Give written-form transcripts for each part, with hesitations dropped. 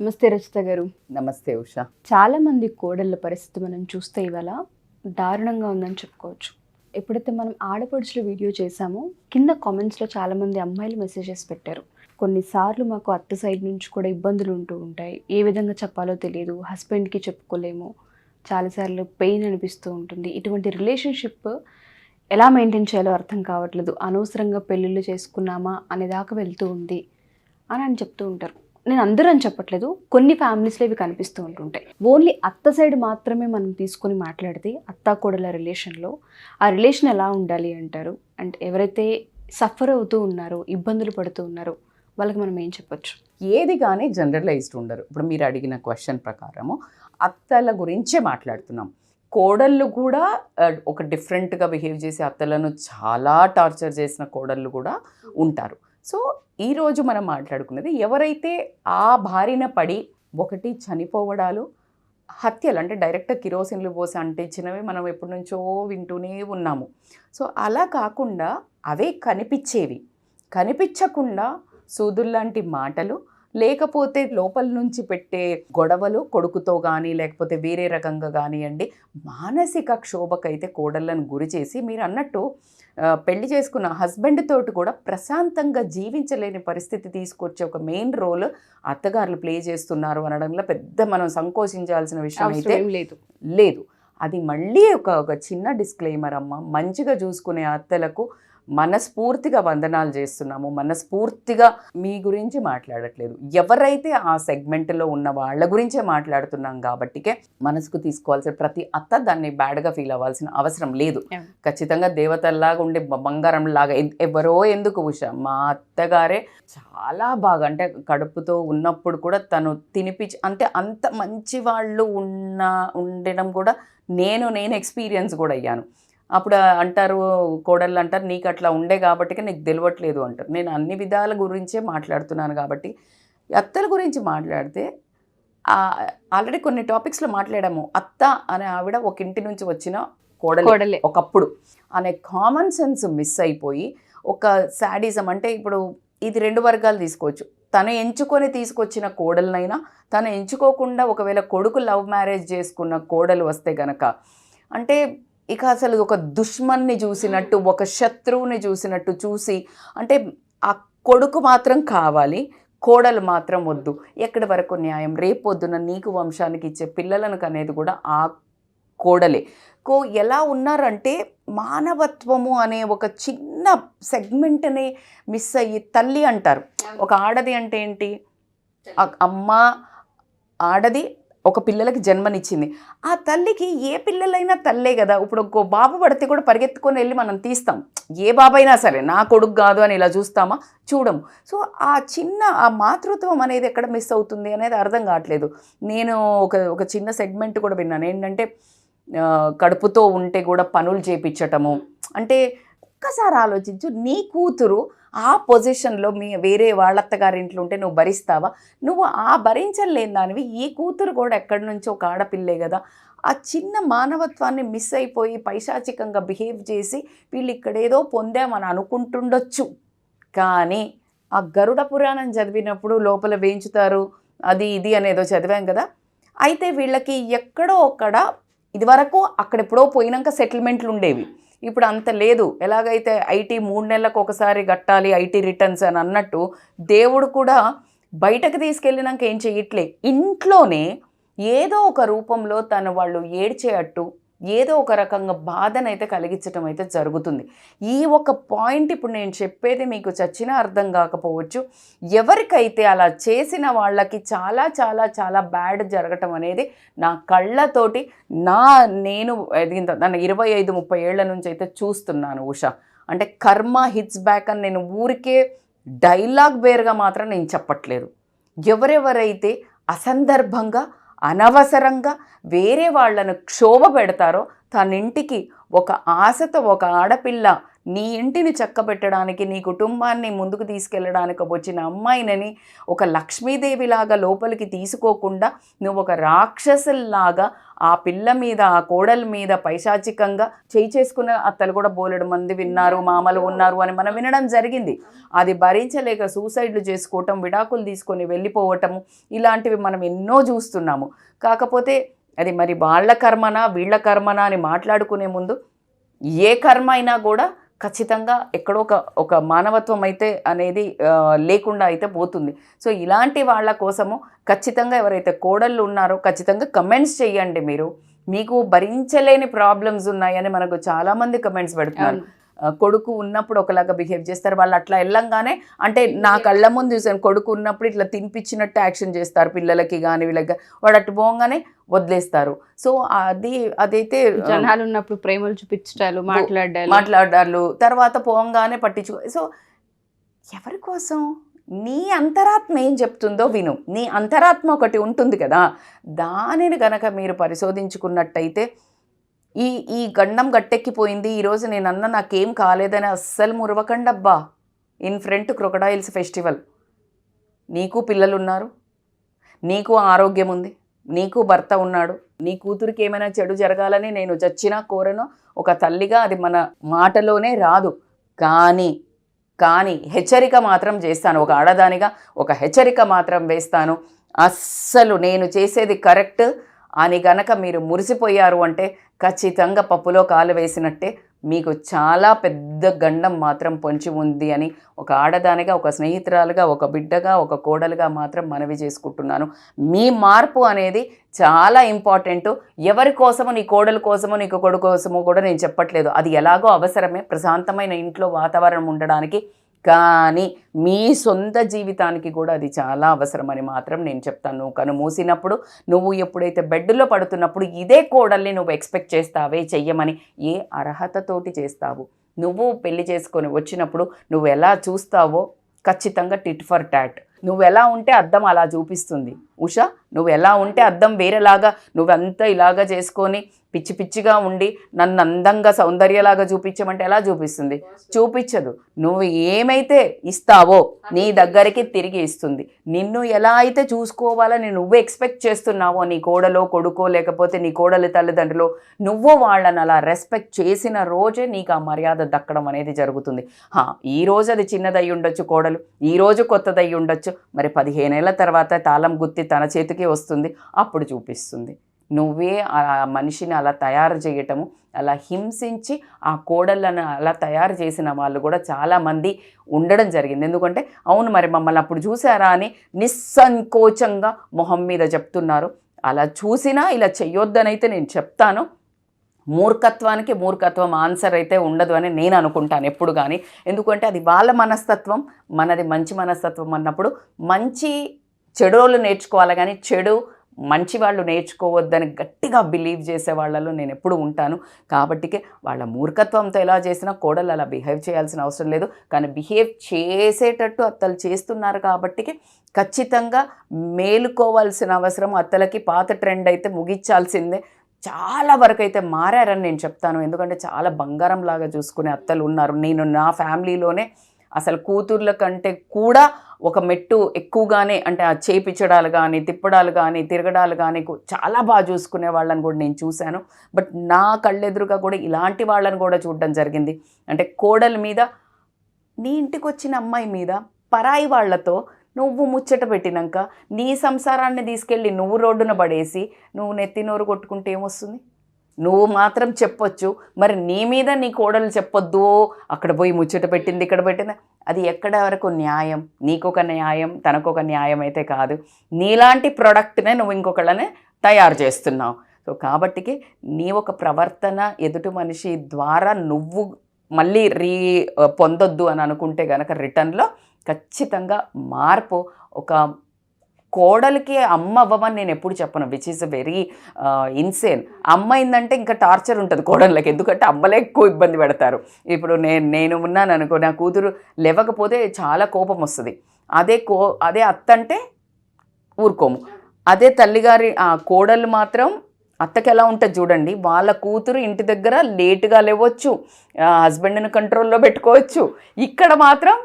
నమస్తే రచిత గారు. నమస్తే ఉషా. చాలా మంది కోడళ్ళ పరిస్థితి మనం చూస్తే ఇవాళ దారుణంగా ఉందని చెప్పుకోవచ్చు. ఎప్పుడైతే మనం ఆడపడుచుల వీడియో చేశామో కింద కామెంట్స్లో చాలామంది అమ్మాయిలు మెసేజెస్ పెట్టారు. కొన్నిసార్లు మాకు అత్త సైడ్ నుంచి కూడా ఇబ్బందులు ఉంటూ ఉంటాయి, ఏ విధంగా చెప్పాలో తెలియదు, హస్బెండ్కి చెప్పుకోలేము, చాలాసార్లు పెయిన్ అనిపిస్తూ ఉంటుంది, ఇటువంటి రిలేషన్షిప్ ఎలా మెయింటైన్ చేయాలో అర్థం కావట్లేదు, అనవసరంగా పెళ్ళిళ్ళు చేసుకున్నామా అనేదాకా వెళ్తూ ఉంది అని చెప్తూ ఉంటారు. నేను అందరూ అని చెప్పట్లేదు, కొన్ని ఫ్యామిలీస్లో ఇవి కనిపిస్తూ ఉంటుంటాయి. ఓన్లీ అత్త సైడ్ మాత్రమే మనం తీసుకొని మాట్లాడితే అత్త కోడల రిలేషన్లో ఆ రిలేషన్ ఎలా ఉండాలి అంటారు? అంటే ఎవరైతే సఫర్ అవుతూ ఉన్నారో, ఇబ్బందులు పడుతూ ఉన్నారో వాళ్ళకి మనం ఏం చెప్పొచ్చు? ఏది కానీ జనరలైజ్డ్ ఉండరు. ఇప్పుడు మీరు అడిగిన క్వశ్చన్ ప్రకారము అత్తల గురించే మాట్లాడుతున్నాం. కోడళ్ళు కూడా ఒక డిఫరెంట్గా బిహేవ్ చేసి అత్తలను చాలా టార్చర్ చేసిన కోడళ్ళు కూడా ఉంటారు. సో ఈరోజు మనం మాట్లాడుకున్నది ఎవరైతే ఆ బారిన పడి ఒకటి చనిపోవడాలు, హత్యలు అంటే డైరెక్ట్గా కిరోసిన్లు పోసి అంటించినవి మనం ఎప్పటి నుంచో వింటూనే ఉన్నాము. సో అలా కాకుండా అవే కనిపించకుండా సూదుల్లాంటి మాటలు, లేకపోతే లోపల నుంచి పెట్టే గొడవలు కొడుకుతో కానీ లేకపోతే వేరే రకంగా కానివ్వండి, మానసిక క్షోభకైతే కోడళ్ళను గురి చేసి మీరు అన్నట్టు పెళ్లి చేసుకున్న హస్బెండ్ తోటి కూడా ప్రశాంతంగా జీవించలేని పరిస్థితి తీసుకొచ్చే ఒక మెయిన్ రోల్ అత్తగారులు ప్లే చేస్తున్నారు అనడంలో పెద్ద మనం సంకోచించాల్సిన విషయం అయితే లేదు. అది మళ్ళీ ఒక చిన్న డిస్క్లైమర్ అమ్మ. మంచిగా చూసుకునే అత్తలకు మనస్ఫూర్తిగా వందనాలు చేస్తున్నాము, మనస్ఫూర్తిగా మీ గురించి మాట్లాడట్లేదు, ఎవరైతే ఆ సెగ్మెంట్లో ఉన్న వాళ్ళ గురించే మాట్లాడుతున్నాం కాబట్టికే మనసుకు తీసుకోవాల్సిన ప్రతి అత్త దాన్ని బ్యాడ్గా ఫీల్ అవ్వాల్సిన అవసరం లేదు. ఖచ్చితంగా దేవతల్లాగా ఉండే బంగారం లాగా ఎవరో ఎందుకు ఉషా, మా అత్తగారే చాలా బాగా, అంటే కడుపుతో ఉన్నప్పుడు కూడా తను తినిపించి, అంటే అంత మంచి వాళ్ళు ఉండడం కూడా నేను ఎక్స్పీరియన్స్ కూడా అయ్యాను. అప్పుడు అంటారు, కోడళ్ళు అంటారు, నీకు అట్లా ఉండే కాబట్టి నీకు తెలియట్లేదు అంటారు. నేను అన్ని విధాల గురించే మాట్లాడుతున్నాను కాబట్టి. అత్తల గురించి మాట్లాడితే ఆల్రెడీ కొన్ని టాపిక్స్లో మాట్లాడాము. అత్త అనే ఆవిడ ఒక ఇంటి నుంచి వచ్చిన కోడలే ఒకప్పుడు అనే కామన్ సెన్స్ మిస్ అయిపోయి ఒక శాడిజం, అంటే ఇప్పుడు ఇది రెండు వర్గాలు తీసుకోవచ్చు. తను ఎంచుకొని తీసుకొచ్చిన కోడలనైనా, తను ఎంచుకోకుండా ఒకవేళ కొడుకు లవ్ మ్యారేజ్ చేసుకున్న కోడలు వస్తే గనక, అంటే ఇక అసలు ఒక దుష్మన్ని చూసినట్టు, ఒక శత్రువుని చూసినట్టు చూసి, అంటే ఆ కొడుకు మాత్రం కావాలి, కోడలు మాత్రం వద్దు. ఎక్కడి వరకు న్యాయం? రేపొద్దున నీకు వంశానికి ఇచ్చే పిల్లలను అనేది కూడా ఆ కోడలే. ఎలా ఉన్నారంటే మానవత్వము అనే ఒక చిన్న సెగ్మెంట్ని మిస్ అయ్యి, తల్లి అంటారు, ఒక ఆడది అంటే ఏంటి? అమ్మ ఆడది ఒక పిల్లలకి జన్మనిచ్చింది. ఆ తల్లికి ఏ పిల్లలైనా తల్లే కదా. ఇప్పుడు ఒక బాబు పడితే కూడా పరిగెత్తుకొని వెళ్ళి మనం తీస్తాం, ఏ బాబైనా సరే, నా కొడుకు కాదు అని ఇలా చూస్తామా? చూడము. సో ఆ చిన్న ఆ మాతృత్వం అనేది ఎక్కడ మిస్ అవుతుంది అనేది అర్థం కావట్లేదు. నేను ఒక చిన్న సెగ్మెంట్ కూడా విన్నాను, ఏంటంటే కడుపుతో ఉంటే కూడా పనులు చేపించటము. అంటే ఒక్కసారి ఆలోచించు, నీ కూతురు ఆ పొజిషన్లో వేరే వాళ్ళత్తగారింట్లో ఉంటే నువ్వు భరిస్తావా? నువ్వు ఆ భరించలేని దానివి, ఈ కూతురు కూడా ఎక్కడి నుంచో ఒక ఆడపిల్లే కదా. ఆ చిన్న మానవత్వాన్ని మిస్ అయిపోయి పైశాచికంగా బిహేవ్ చేసి వీళ్ళు ఇక్కడేదో పొందామని అనుకుంటుండొచ్చు. కానీ ఆ గరుడ పురాణం చదివినప్పుడు లోపల వేయించుతారు, అది ఇది అనేదో చదివాం కదా. అయితే వీళ్ళకి ఎక్కడో ఒక్కడ ఇదివరకు అక్కడెప్పుడో పోయినాక సెటిల్మెంట్లు ఉండేవి, ఇప్పుడు అంత లేదు. ఎలాగైతే ఐటీ 3 నెలలకు ఒకసారి కట్టాలి ఐటీ రిటర్న్స్ అని అన్నట్టు, దేవుడు కూడా బయటకు తీసుకెళ్ళినాక ఏం చేయట్లే, ఇంట్లోనే ఏదో ఒక రూపంలో వాళ్ళు ఏడ్చేటట్టు ఏదో ఒక రకంగా బాధనైతే కలిగించడం అయితే జరుగుతుంది. ఈ ఒక పాయింట్ ఇప్పుడు నేను చెప్పేది మీకు చచ్చినా అర్థం కాకపోవచ్చు. ఎవరికైతే అలా చేసిన వాళ్ళకి చాలా చాలా చాలా బ్యాడ్ జరగటం అనేది నా కళ్ళతోటి నేను 25-30 ఏళ్ల నుంచి అయితే చూస్తున్నాను ఉషా. అంటే కర్మ హిట్స్ బ్యాక్ అని నేను ఊరికే డైలాగ్ వేరుగా మాత్రం నేను చెప్పట్లేదు. ఎవరెవరైతే అసందర్భంగా అనవసరంగా వేరే వాళ్ళను క్షోభ పెడతారో తన ఇంటికి ఒక ఆశతో ఒక ఆడపిల్ల నీ ఇంటిని చక్కబెట్టడానికి, నీ కుటుంబాన్ని ముందుకు తీసుకెళ్ళడానికి వచ్చిన అమ్మాయినని ఒక లక్ష్మీదేవిలాగా లోపలికి తీసుకోకుండా నువ్వు ఒక రాక్షసుల్లాగా ఆ పిల్ల మీద, ఆ కోడల మీద పైశాచికంగా చేసుకున్న అత్తలు కూడా బోలెడు మంది విన్నారు, మామలు ఉన్నారు అని మనం వినడం జరిగింది. అది భరించలేక సూసైడ్లు చేసుకోవటం, విడాకులు తీసుకొని వెళ్ళిపోవటము, ఇలాంటివి మనం ఎన్నో చూస్తున్నాము. కాకపోతే అది మరి వాళ్ళ కర్మనా వీళ్ళ కర్మనా అని మాట్లాడుకునే ముందు ఏ కర్మ అయినా కూడా ఖచ్చితంగా ఎక్కడో ఒక మానవత్వం అయితే అనేది లేకుండా అయితే పోతుంది. సో ఇలాంటి వాళ్ళ కోసము ఖచ్చితంగా ఎవరైతే కోడళ్ళు ఉన్నారో ఖచ్చితంగా కమెంట్స్ చేయండి. మీకు భరించలేని ప్రాబ్లమ్స్ ఉన్నాయని మనకు చాలామంది కమెంట్స్ పెడుతున్నారు. కొడుకు ఉన్నప్పుడు ఒకలాగా బిహేవ్ చేస్తారు, వాళ్ళు అట్లా వెళ్ళంగానే అంటే నా కళ్ళ ముందు చూసాను, కొడుకు ఉన్నప్పుడు ఇట్లా తినిపించినట్టు యాక్షన్ చేస్తారు పిల్లలకి కానీ వీళ్ళకి, వాడు అటు పోగానే వదిలేస్తారు. సో అదైతే జనాలు ఉన్నప్పుడు ప్రేమలు చూపించాలు, మాట్లాడాలు, తర్వాత పోగానే పట్టించు. సో ఎవరి కోసం? నీ అంతరాత్మ ఏం చెప్తుందో విను. నీ అంతరాత్మ ఒకటి ఉంటుంది కదా, దానిని గనక మీరు పరిశోధించుకున్నట్టయితే ఈ గండం గట్టెక్కిపోయింది, ఈరోజు నేనన్నా నాకేం కాలేదని అస్సలు మురవకండబ్బా. In front crocodiles festival. నీకు పిల్లలు ఉన్నారు, నీకు ఆరోగ్యం ఉంది, నీకు భర్త ఉన్నాడు, నీ కూతురికి ఏమైనా చెడు జరగాలని నేను చచ్చినా కోరను. ఒక తల్లిగా అది మన మాటలోనే రాదు. కానీ హెచ్చరిక మాత్రం చేస్తాను. ఒక ఆడదానిగా ఒక హెచ్చరిక మాత్రం వేస్తాను. అస్సలు నేను చేసేది కరెక్ట్ అని గనక మీరు మురిసిపోయారు అంటే ఖచ్చితంగా పప్పులో కాలు వేసినట్టే. మీకు చాలా పెద్ద గండం మాత్రం పొంచి ఉంది అని ఒక ఆడదానిగా, ఒక స్నేహితురాలుగా, ఒక బిడ్డగా, ఒక కోడలుగా మాత్రం మనవి చేసుకుంటున్నాను. మీ మార్పు అనేది చాలా ఇంపార్టెంట్. ఎవరి కోసమో, నీ కోడల కోసమో నీకు కొడుకు కోసమో కూడా నేను చెప్పట్లేదు. అది ఎలాగో అవసరమే ప్రశాంతమైన ఇంట్లో వాతావరణం ఉండడానికి. కానీ మీ సొంత జీవితానికి కూడా అది చాలా అవసరమని మాత్రం నేను చెప్తాను. నువ్వు కను మూసినప్పుడు, నువ్వు ఎప్పుడైతే బెడ్లో పడుతున్నప్పుడు ఇదే కోడల్ని నువ్వు ఎక్స్పెక్ట్ చేస్తావే చెయ్యమని, ఏ అర్హతతోటి చేస్తావు? నువ్వు పెళ్లి చేసుకొని వచ్చినప్పుడు నువ్వు ఎలా చూస్తావో ఖచ్చితంగా టిట్ ఫర్ టాట్. నువ్వు ఎలా ఉంటే అద్దం అలా చూపిస్తుంది. ఉషా, నువ్వు ఎలా ఉంటే అద్దం వేరేలాగా, నువ్వంతా ఇలాగా చేసుకొని పిచ్చి పిచ్చిగా ఉండి నన్ను అందంగా సౌందర్యలాగా చూపించమంటే ఎలా చూపిస్తుంది? చూపించదు. నువ్వు ఏమైతే ఇస్తావో నీ దగ్గరికి తిరిగి ఇస్తుంది. నిన్ను ఎలా అయితే చూసుకోవాలని నువ్వు ఎక్స్పెక్ట్ చేస్తున్నావో, నీ కోడలో కొడుకో లేకపోతే నీ కోడలి తల్లిదండ్రులు, నువ్వు వాళ్ళని అలా రెస్పెక్ట్ చేసిన రోజే నీకు ఆ మర్యాద దక్కడం అనేది జరుగుతుంది. ఈ రోజు అది చిన్నదై ఉండొచ్చు కోడలు, ఈ రోజు కొత్తదై ఉండొచ్చు, మరి 15 ఏళ్ల తర్వాత తాళం గుత్తి తన చేతికి వస్తుంది, అప్పుడు చూపిస్తుంది. నువ్వే ఆ మనిషిని అలా తయారు చేయటము, అలా హింసించి ఆ కోడళ్ళను అలా తయారు చేసిన వాళ్ళు కూడా చాలామంది ఉండడం జరిగింది. ఎందుకంటే అవును మరి మమ్మల్ని అప్పుడు చూసారా అని నిస్సంకోచంగా మొహం మీద చెప్తున్నారు. అలా చూసినా ఇలా చెయ్యొద్దనైతే నేను చెప్తాను. మూర్ఖత్వానికి మూర్ఖత్వం ఆన్సర్ అయితే ఉండదు అని నేను అనుకుంటాను ఎప్పుడు కానీ. ఎందుకంటే అది వాళ్ళ మనస్తత్వం, మనది మంచి మనస్తత్వం అన్నప్పుడు మంచి చెడులు నేర్చుకోవాలి కానీ చెడు మంచి వాళ్ళు నేర్చుకోవద్దని గట్టిగా బిలీవ్ చేసే వాళ్ళలో నేను ఎప్పుడు ఉంటాను. కాబట్టికే వాళ్ళ మూర్ఖత్వంతో ఎలా చేసినా కోడలు అలా బిహేవ్ చేయాల్సిన అవసరం లేదు. కానీ బిహేవ్ చేసేటట్టు అత్తలు చేస్తున్నారు కాబట్టికే ఖచ్చితంగా మేలుకోవాల్సిన అవసరం అత్తలకి. పాత ట్రెండ్ అయితే ముగించాల్సిందే. చాలా వరకు అయితే మారారని నేను చెప్తాను. ఎందుకంటే చాలా బంగారం లాగా చూసుకునే అత్తలు ఉన్నారు. నేను నా ఫ్యామిలీలోనే అసలు కూతుర్ల కంటే కూడా ఒక మెట్టు ఎక్కువగానే, అంటే ఆ చేపించడాలు కానీ, తిప్పడాలు కానీ, తిరగడాలు కానీ చాలా బాగా చూసుకునే వాళ్ళని కూడా నేను చూశాను. బట్ నా కళ్ళెదురుగా కూడా ఇలాంటి వాళ్ళని కూడా చూడడం జరిగింది. అంటే కోడల మీద, నీ ఇంటికి వచ్చిన అమ్మాయి మీద పరాయి వాళ్లతో నువ్వు ముచ్చట పెట్టినాక నీ సంసారాన్ని తీసుకెళ్ళి నువ్వు రోడ్డున పడేసి నువ్వు నెత్తినోరు కొట్టుకుంటే ఏమొస్తుంది? నువ్వు మాత్రం చెప్పొచ్చు, మరి నీ మీద నీ కోడలు చెప్పొద్దు, అక్కడ పోయి ముచ్చట పెట్టింది ఇక్కడ పెట్టింది. అది ఎక్కడ వరకు న్యాయం? నీకొక న్యాయం, తనకొక న్యాయం అయితే కాదు. నీలాంటి ప్రోడక్ట్నే నువ్వు ఇంకొకళ్ళనే తయారు చేస్తున్నావు. సో కాబట్టికి నీ ఒక ప్రవర్తన ఎదుటి మనిషి ద్వారా నువ్వు మళ్ళీ పొందొద్దు అని అనుకుంటే కనుక రిటర్న్లో ఖచ్చితంగా మార్పు. ఒక కోడలికి అమ్మ అవ్వమని నేను ఎప్పుడు చెప్పను, విచ్ ఈజ్ వెరీ ఇన్సేన్. అమ్మ అయిందంటే ఇంకా టార్చర్ ఉంటుంది కోడళ్ళకి, ఎందుకంటే అమ్మలే ఎక్కువ ఇబ్బంది పెడతారు. ఇప్పుడు నేను ఉన్నాను అనుకో, నా కూతురు లేవకపోతే చాలా కోపం వస్తుంది. అదే అత్త అంటే ఊరుకోము. అదే తల్లిగారి కోడలు మాత్రం అత్తకి ఎలా ఉంటుంది చూడండి, వాళ్ళ కూతురు ఇంటి దగ్గర లేటుగా లేవచ్చు, హస్బెండ్ని కంట్రోల్లో పెట్టుకోవచ్చు. ఇక్కడ మాత్రం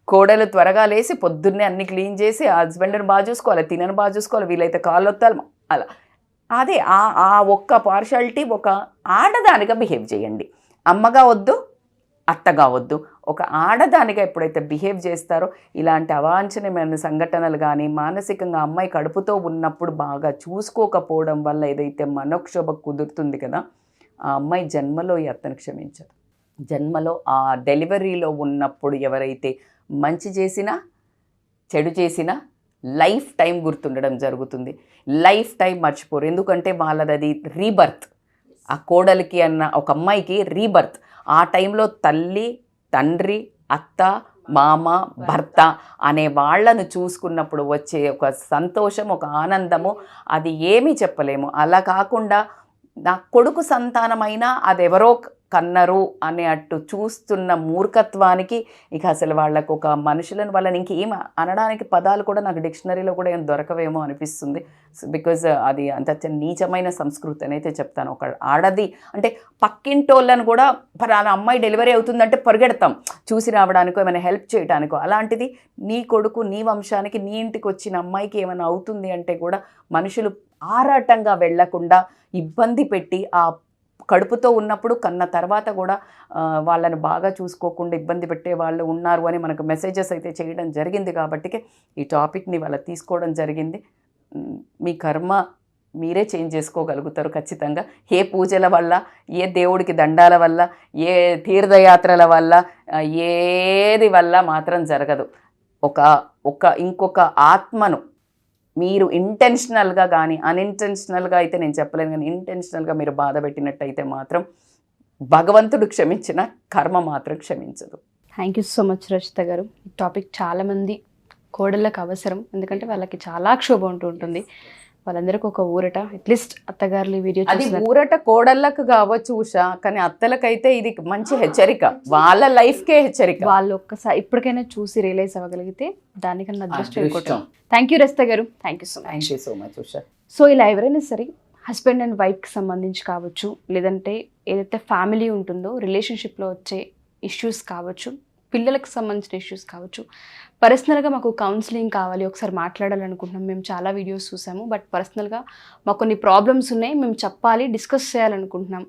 కోడలు త్వరగా లేసి పొద్దున్నే అన్ని క్లీన్ చేసి హస్బెండ్ని బాగా చూసుకోవాలి, తినని బాగా చూసుకోవాలి, వీలైతే కాళ్ళు ఒత్తాలి. అలా అదే ఆ ఒక్క పార్షాలిటీ ఒక ఆడదానిగా బిహేవ్ చేయండి. అమ్మగా వద్దు, అత్తగా వద్దు. ఒక ఆడదానిగా ఎప్పుడైతే బిహేవ్ చేస్తారో ఇలాంటి అవాంఛనీయమైన సంఘటనలు కానీ, మానసికంగా అమ్మాయి కడుపుతో ఉన్నప్పుడు బాగా చూసుకోకపోవడం వల్ల ఏదైతే మనోక్షోభ కుదురుతుంది కదా, ఆ అమ్మాయి జన్మలో ఈ అత్తను క్షమించదు. జన్మలో ఆ డెలివరీలో ఉన్నప్పుడు ఎవరైతే మంచి చేసినా చెడు చేసినా లైఫ్ టైం గుర్తుండడం జరుగుతుంది. లైఫ్ టైం మర్చిపోరు. ఎందుకంటే వాళ్ళది అది రీబర్త్. ఆ కోడలికి అన్న ఒక అమ్మాయికి రీబర్త్. ఆ టైంలో తల్లి, తండ్రి, అత్త, మామ, భర్త అనే వాళ్ళను చూసుకున్నప్పుడు వచ్చే ఒక సంతోషం, ఒక ఆనందము అది ఏమీ చెప్పలేము. అలా కాకుండా నా కొడుకు సంతానమైనా అదెవరో కన్నరు అనే అట్టు చూస్తున్న మూర్ఖత్వానికి ఇక అసలు వాళ్ళకు ఒక మనుషులను వాళ్ళని ఇంకేం అనడానికి పదాలు కూడా నాకు డిక్షనరీలో కూడా ఏం దొరకవేమో అనిపిస్తుంది. బికాజ్ అది అంత నీచమైన సంస్కృతి అని అయితే చెప్తాను. ఒక ఆడది అంటే పక్కింటోళ్ళను కూడా పలానా అమ్మాయి డెలివరీ అవుతుందంటే పరిగెడతాం చూసి రావడానికో ఏమైనా హెల్ప్ చేయడానికో. అలాంటిది నీ కొడుకు, నీ వంశానికి, నీ ఇంటికి వచ్చిన అమ్మాయికి ఏమైనా అవుతుంది అంటే కూడా మనుషులు ఆరాటంగా వెళ్లకుండా ఇబ్బంది పెట్టి ఆ కడుపుతో ఉన్నప్పుడు కన్న తర్వాత కూడా వాళ్ళని బాగా చూసుకోకుండా ఇబ్బంది పెట్టే వాళ్ళు ఉన్నారు అని మనకు మెసేజెస్ అయితే చేయడం జరిగింది. కాబట్టి ఈ టాపిక్ని వాళ్ళ తీసుకోవడం జరిగింది. మీ కర్మ మీరే చేంజ్ చేసుకోగలుగుతారు ఖచ్చితంగా. ఏ పూజల వల్ల, ఏ దేవుడికి దండాల వల్ల, ఏ తీర్థయాత్రల వల్ల, ఏది వల్ల మాత్రం జరగదు. ఇంకొక ఆత్మను మీరు ఇంటెన్షనల్గా కానీ అన్ఇంటెన్షనల్గా అయితే నేను చెప్పలేను, కానీ ఇంటెన్షనల్గా మీరు బాధ పెట్టినట్టయితే మాత్రం భగవంతుడు క్షమించిన కర్మ మాత్రం క్షమించదు. Thank you so much Rachita గారు. ఈ టాపిక్ చాలామంది కోడళ్ళకు అవసరం, ఎందుకంటే వాళ్ళకి చాలా క్షోభ ఉంటుంది. వాళ్ళందరికీ ఒక ఊరట. అట్లీస్ట్ అత్తగారులు వీడియో అది ఊరట కోడళ్ళకు కావచ్చు ఉషా, కానీ అత్తలకైతే ఇది మంచి హెచ్చరిక, వాళ్ళ లైఫ్కే హెచ్చరిక. వాళ్ళు ఒక్కసారి ఇప్పటికైనా చూసి రియలైజ్ అవ్వగలిగితే దానికన్నా అదృష్టం. థ్యాంక్ యూ రచిత గారు. Thank you so much Usha. So ఇలా ఎవరైనా సరే హస్బెండ్ అండ్ వైఫ్కి సంబంధించి కావచ్చు, లేదంటే ఏదైతే ఫ్యామిలీ ఉంటుందో రిలేషన్షిప్లో వచ్చే ఇష్యూస్ కావచ్చు, పిల్లలకు సంబంధించిన ఇష్యూస్ కావచ్చు, పర్సనల్గా మాకు కౌన్సిలింగ్ కావాలి, ఒకసారి మాట్లాడాలనుకుంటున్నాం. మేము చాలా వీడియోస్ చూసాము, బట్ పర్సనల్గా మాకు కొన్ని ప్రాబ్లమ్స్ ఉన్నాయి, మేము చెప్పాలి, డిస్కస్ చేయాలనుకుంటున్నాం.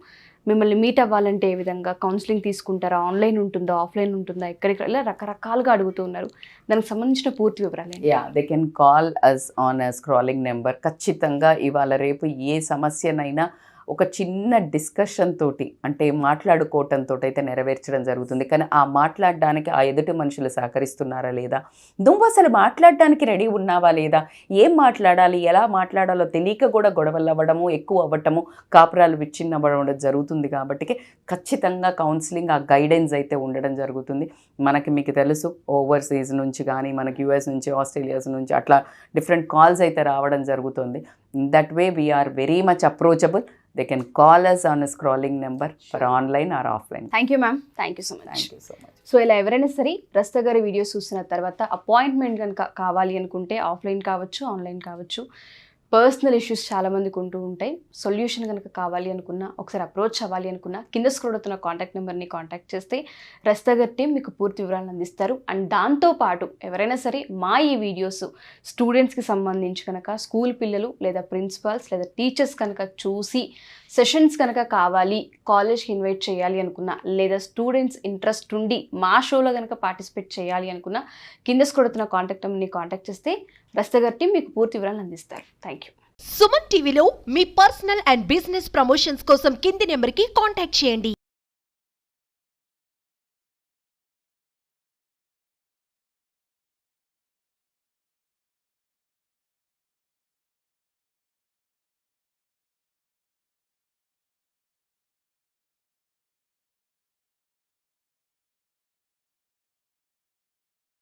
మిమ్మల్ని మీట్ అవ్వాలంటే ఏ విధంగా కౌన్సిలింగ్ తీసుకుంటారా, ఆన్లైన్ ఉంటుందా, ఆఫ్లైన్ ఉంటుందా, ఎక్కడికి ఇలా రకరకాలుగా అడుగుతూ ఉన్నారు. దానికి సంబంధించిన పూర్తి వివరాలు. They can call us on a scrolling number. ఖచ్చితంగా ఇవాళ రేపు ఏ సమస్యనైనా ఒక చిన్న డిస్కషన్ తోటి, అంటే మాట్లాడుకోవటంతో అయితే నెరవేర్చడం జరుగుతుంది. కానీ ఆ మాట్లాడడానికి ఆ ఎదుటి మనుషులు సహకరిస్తున్నారా లేదా, నువ్వు అసలు మాట్లాడడానికి రెడీ ఉన్నావా లేదా, ఏం మాట్లాడాలి, ఎలా మాట్లాడాలో తెలియక కూడా గొడవలు అవ్వడము, ఎక్కువ అవ్వటము, కాపురాలు విచ్ఛిన్నవ్వడం జరుగుతుంది. కాబట్టి ఖచ్చితంగా కౌన్సిలింగ్, ఆ గైడెన్స్ అయితే ఉండడం జరుగుతుంది. మీకు తెలుసు ఓవర్సీస్ నుంచి కానీ, మనకి యూఎస్ నుంచి, ఆస్ట్రేలియాస్ నుంచి అట్లా డిఫరెంట్ కాల్స్ అయితే రావడం జరుగుతుంది. That way we are very much approachable. They can call us on a scrolling number for online or offline. Thank you, ma'am. Thank you so much. Thank you so much. So ఇలా ఎవరైనా సరే రచిత గారి videos చూసిన తర్వాత appointment కనుక కావాలి అనుకుంటే offline కావచ్చు, ఆన్లైన్ కావచ్చు, పర్సనల్ ఇష్యూస్ చాలామందికి ఉంటూ ఉంటాయి. సొల్యూషన్ కనుక కావాలి అనుకున్నా, ఒకసారి అప్రోచ్ అవ్వాలి అనుకున్నా, కింద స్క్రోల్ అవుతున్న కాంటాక్ట్ నెంబర్ని కాంటాక్ట్ చేస్తే రచిత గారి టీం మీకు పూర్తి వివరాలను అందిస్తారు. అండ్ దాంతోపాటు ఎవరైనా సరే మా ఈ వీడియోస్ స్టూడెంట్స్కి సంబంధించి కనుక, స్కూల్ పిల్లలు లేదా ప్రిన్సిపల్స్ లేదా టీచర్స్ కనుక చూసి సెషన్స్ కనుక కావాలి, కాలేజ్కి ఇన్వైట్ చేయాలి అనుకున్నా, లేదా స్టూడెంట్స్ ఇంట్రెస్ట్ ఉండి మా షోలో కనుక పార్టిసిపేట్ చేయాలి అనుకున్నా, కింద స్క్రోల్ అవుతున్న కాంటాక్ట్ నెంబర్ని కాంటాక్ట్ చేస్తే రచిత గారి టీం మీకు పూర్తి వివరాలను అందిస్తారు. Thank you. సుమన్ టీవీలో మీ పర్సనల్ అండ్ బిజినెస్ ప్రమోషన్స్ కోసం కింది నెంబర్కి కాంటాక్ట్ చేయండి.